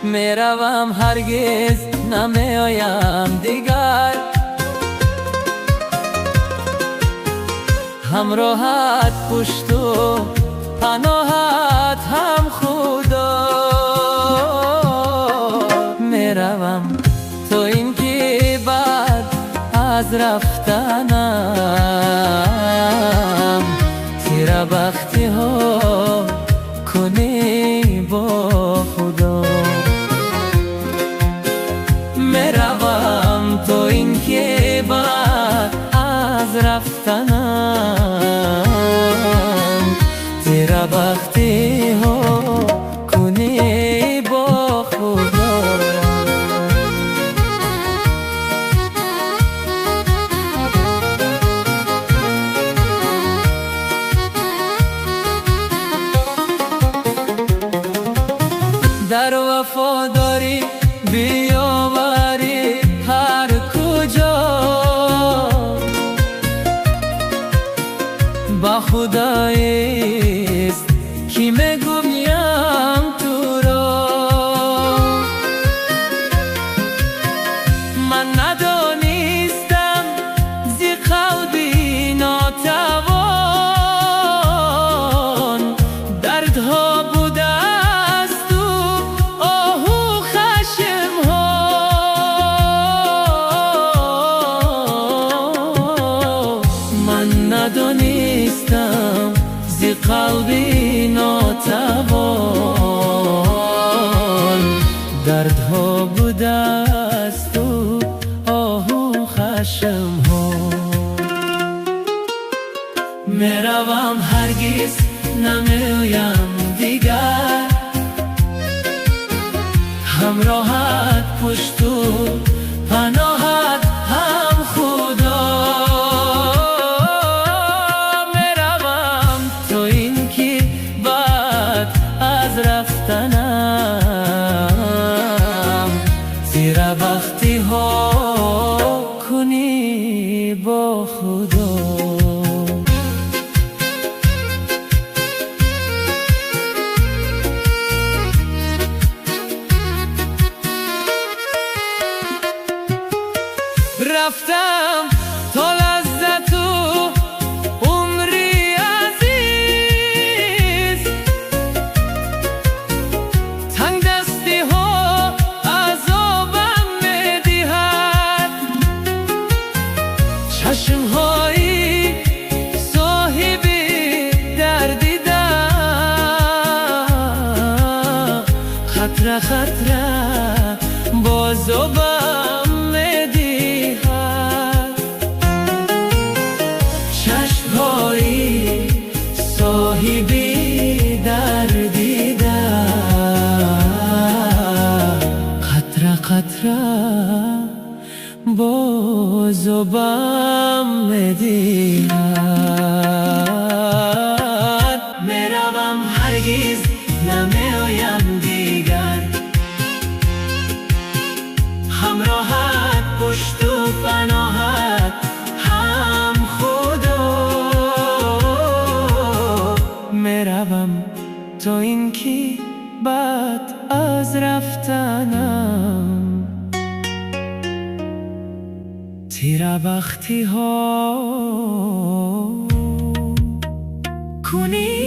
میروم هرگز نمیایم دیگر، همراهت پشت و پناهت هم خدا. میروم تو این که بعد از رفتنم تیره بختی ها کنی با خدا. میروم تو این که بعد از رفتنم تیره بختی ها کنی با خدا. در وفاداری بیاوری هر کجا، با خداییست که میگویم تو را. من ندانستم زی قلبی ناتوان دردها بوده است و آهو خشم ها. من ندانستم زی قلبی ناتوان دردها بوده است و آهو خشم ها. میروم هرگز نمیایم دیگر، همراهت پشت و پناهت هم خدا. میروم تو این که بعد از رفتنم تیره بختی ها کنی با خدا. رفتم تا لذت و عمری عزیز، تنگ دستی ها عذابم میدهد. چشم هایی صاحبی دردی در خطره خطره بازوبم میدهد. چشمهایی صاحبی دردی در خطره خطره بازوبم میدهد. میروم هرگز نمیایم دیگر، همراهت پشت و پناهت هم خدا. میروم تو این که بعد از رفتنم تیره بختی ها کنی